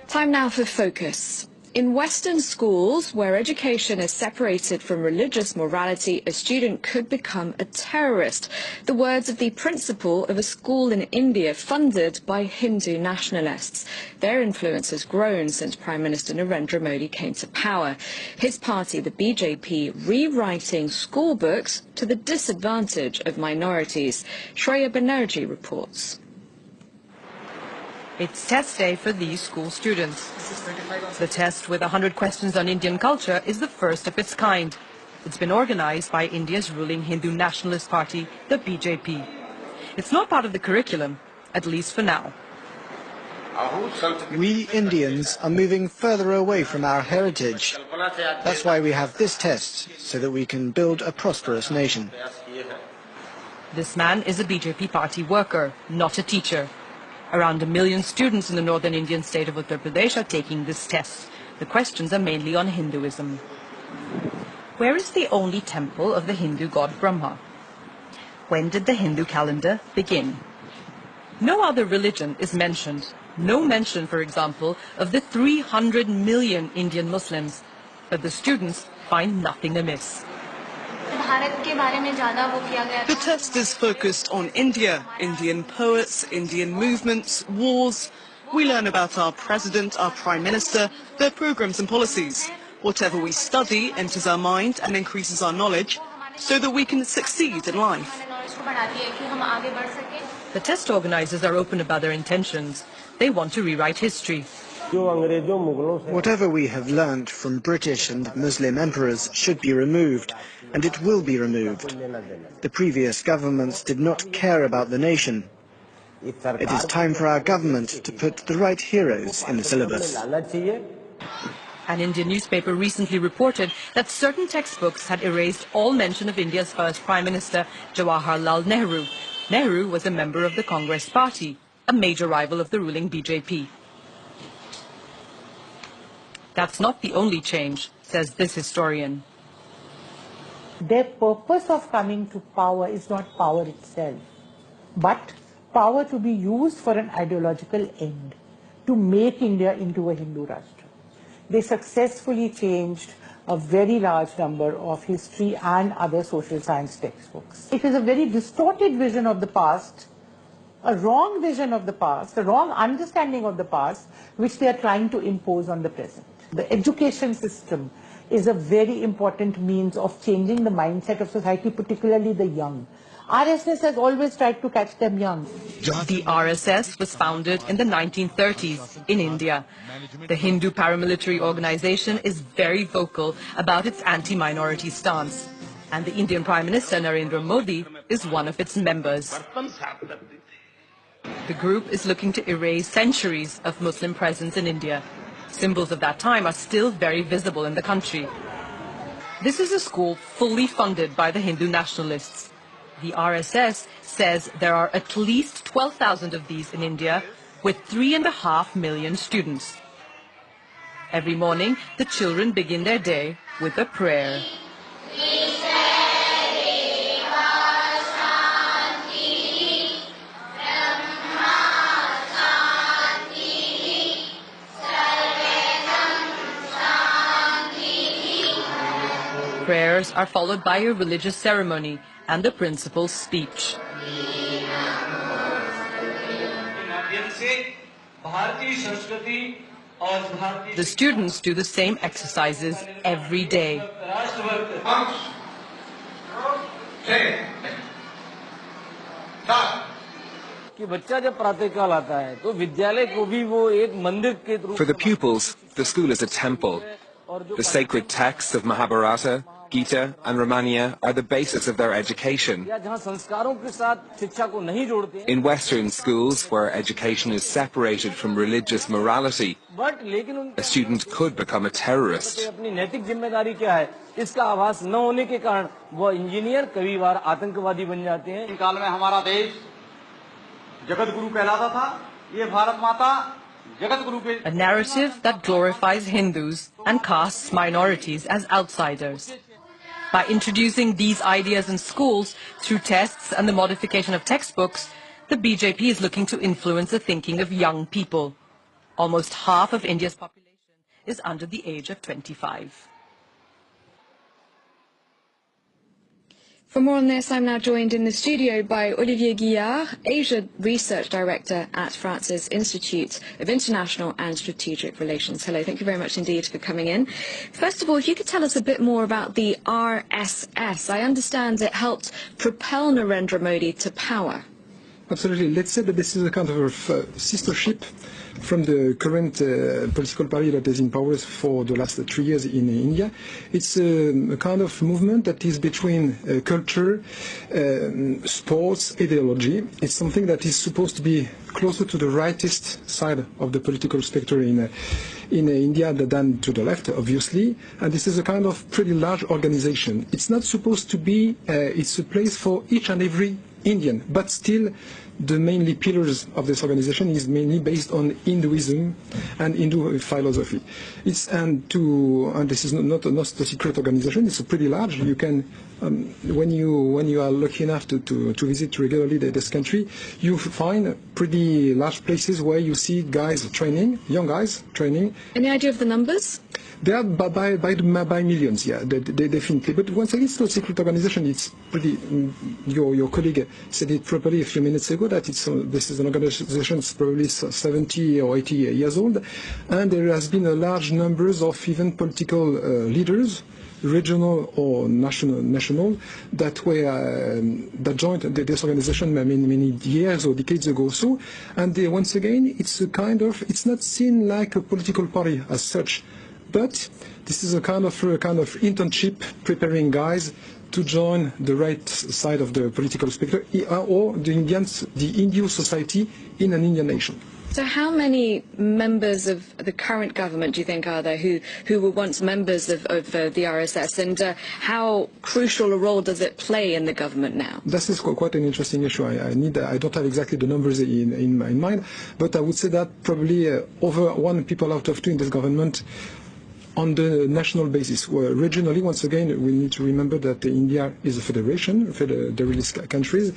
Time now for Focus. In Western schools, where education is separated from religious morality, a student could become a terrorist. The words of the principal of a school in India funded by Hindu nationalists. Their influence has grown since Prime Minister Narendra Modi came to power. His party, the BJP, rewriting school books to the disadvantage of minorities. Shreya Banerjee reports. It's test day for these school students. The test, with 100 questions on Indian culture, is the first of its kind. It's been organized by India's ruling Hindu nationalist party, the BJP. It's not part of the curriculum, at least for now. We Indians are moving further away from our heritage. That's why we have this test, so that we can build a prosperous nation. This man is a BJP party worker, not a teacher. Around 1 million students in the northern Indian state of Uttar Pradesh are taking this test. The questions are mainly on Hinduism. Where is the only temple of the Hindu god Brahma? When did the Hindu calendar begin? No other religion is mentioned. No mention, for example, of the 300 million Indian Muslims. But the students find nothing amiss. The test is focused on India, Indian poets, Indian movements, wars. We learn about our president, our prime minister, their programs and policies. Whatever we study enters our mind and increases our knowledge so that we can succeed in life. The test organizers are open about their intentions. They want to rewrite history. Whatever we have learnt from British and Muslim emperors should be removed, and it will be removed. The previous governments did not care about the nation. It is time for our government to put the right heroes in the syllabus. An Indian newspaper recently reported that certain textbooks had erased all mention of India's first Prime Minister, Jawaharlal Nehru. Nehru was a member of the Congress party, a major rival of the ruling BJP. That's not the only change, says this historian. Their purpose of coming to power is not power itself, but power to be used for an ideological end, to make India into a Hindu Rashtra. They successfully changed a very large number of history and other social science textbooks. It is a very distorted vision of the past, a wrong vision of the past, a wrong understanding of the past, which they are trying to impose on the present. The education system is a very important means of changing the mindset of society, particularly the young. RSS has always tried to catch them young. The RSS was founded in the 1930s in India. The Hindu paramilitary organization is very vocal about its anti-minority stance. And the Indian Prime Minister Narendra Modi is one of its members. The group is looking to erase centuries of Muslim presence in India. Symbols of that time are still very visible in the country. This is a school fully funded by the Hindu nationalists. The RSS says there are at least 12,000 of these in India, with 3.5 million students. Every morning, the children begin their day with a prayer. Prayers are followed by a religious ceremony and the principal's speech. The students do the same exercises every day. For the pupils, the school is a temple. The sacred texts of Mahabharata, Gita and Ramayana are the basis of their education. In Western schools, where education is separated from religious morality, a student could become a terrorist. A narrative that glorifies Hindus and casts minorities as outsiders. By introducing these ideas in schools through tests and the modification of textbooks, the BJP is looking to influence the thinking of young people. Almost half of India's population is under the age of 25. For more on this, I'm now joined in the studio by Olivier Guillard, Asia Research Director at France's Institute of International and Strategic Relations. Hello, thank you very much indeed for coming in. First of all, if you could tell us a bit more about the RSS. I understand it helped propel Narendra Modi to power. Absolutely. Let's say that this is a kind of a sister ship from the current political party that is in power for the last 3 years in India. It's a kind of movement that is between culture, sports, ideology. It's something that is supposed to be closer to the rightist side of the political spectrum in India than to the left, obviously. And this is a kind of pretty large organization. It's not supposed to be, it's a place for each and every Indian, but still the mainly pillars of this organization is mainly based on Hinduism and Hindu philosophy. And this is not a secret organization. It's a pretty large. You can, when you are lucky enough to visit regularly this country, you find pretty large places where you see guys training, young guys training. Any idea of the numbers? They are by millions, yeah, they definitely. But once again, it's not a secret organization. It's pretty. Your colleague said it properly a few minutes ago that this is an organization that's probably 70 or 80 years old, and there has been a large numbers of even political leaders, regional or national, that joined this organization many years or decades ago. So, and once again, it's it's not seen like a political party as such. But this is a kind of internship preparing guys to join the right side of the political spectrum or the Hindu society in an Indian nation. So how many members of the current government do you think are there who were once members of the RSS, and how crucial a role does it play in the government now? This is quite an interesting issue. I don't have exactly the numbers in mind, but I would say that probably over 1 people out of 2 in this government on the national basis. Where regionally, once again, we need to remember that India is a federation, federalist countries.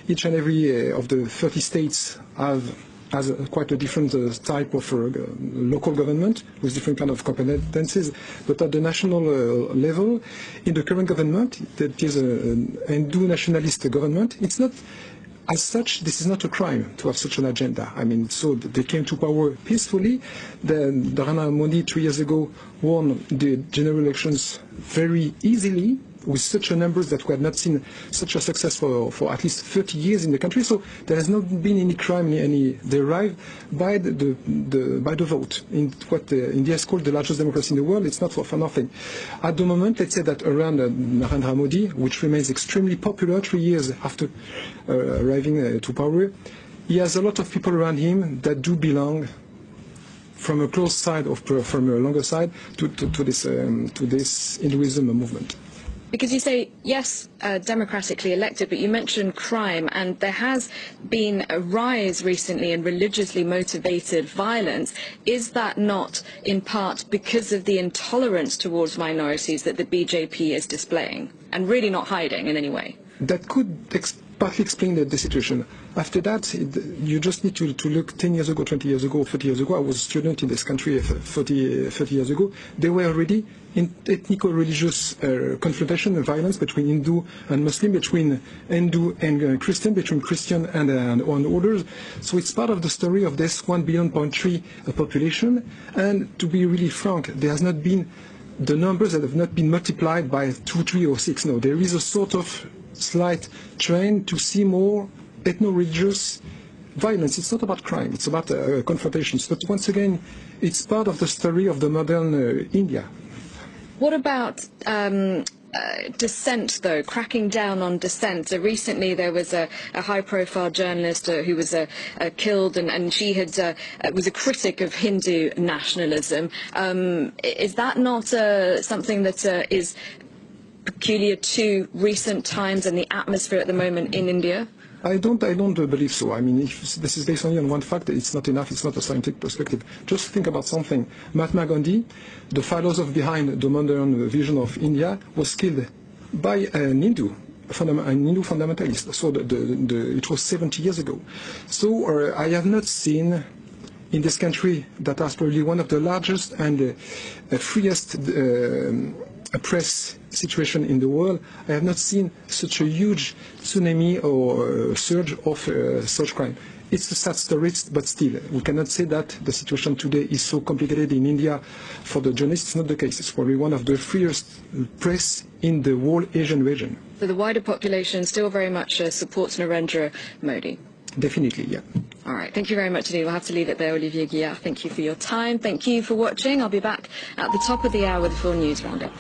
Each and every of the 30 states has quite a different type of local government with different kind of competencies. But at the national level, in the current government, that is a Hindu nationalist government, it's not. As such, this is not a crime to have such an agenda. I mean, so they came to power peacefully. Narendra Modi 3 years ago won the general elections very easily, with such a numbers that we have not seen such a success for at least 30 years in the country. So there has not been any crime, they arrived by the vote in what India is called the largest democracy in the world. It's not for nothing. At the moment, let's say that around Narendra Modi, which remains extremely popular 3 years after arriving to power, he has a lot of people around him that do belong from a close side or from a longer side to this Hinduism movement. Because you say, yes, democratically elected, but you mentioned crime, and there has been a rise recently in religiously motivated violence. Is that not in part because of the intolerance towards minorities that the BJP is displaying, and really not hiding in any way? That could partly explain the situation. After that, you just need to look 10 years ago, 20 years ago, 30 years ago. I was a student in this country 30 years ago. They were already in ethnico-religious confrontation and violence between Hindu and Muslim, between Hindu and Christian, between Christian and others. So it's part of the story of this 1.3 billion population. And to be really frank, there has not been the numbers that have not been multiplied by 2, 3, or 6. No, there is a sort of slight trend to see more ethno-religious violence. It's not about crime, it's about confrontations. But once again, it's part of the story of the modern India. What about dissent, though, cracking down on dissent? Recently there was a high-profile journalist who was killed, and she was a critic of Hindu nationalism. Is that not something that is peculiar to recent times and the atmosphere at the moment in India? I don't believe so. I mean, if this is based only on one fact, it's not enough. It's not a scientific perspective. Just think about something. Mahatma Gandhi, the philosopher behind the modern vision of India, was killed by an Hindu fundamentalist. So it was 70 years ago. So I have not seen in this country that has probably one of the largest and freest press situation in the world, I have not seen such a huge tsunami or surge of such crime. It's a sad story, but still, we cannot say that the situation today is so complicated in India for the journalists. It's not the case. It's probably one of the freest press in the whole Asian region. So the wider population still very much supports Narendra Modi? Definitely, yeah. All right, thank you very much indeed. We'll have to leave it there, Olivier Guillard. Thank you for your time. Thank you for watching. I'll be back at the top of the hour with the full news roundup.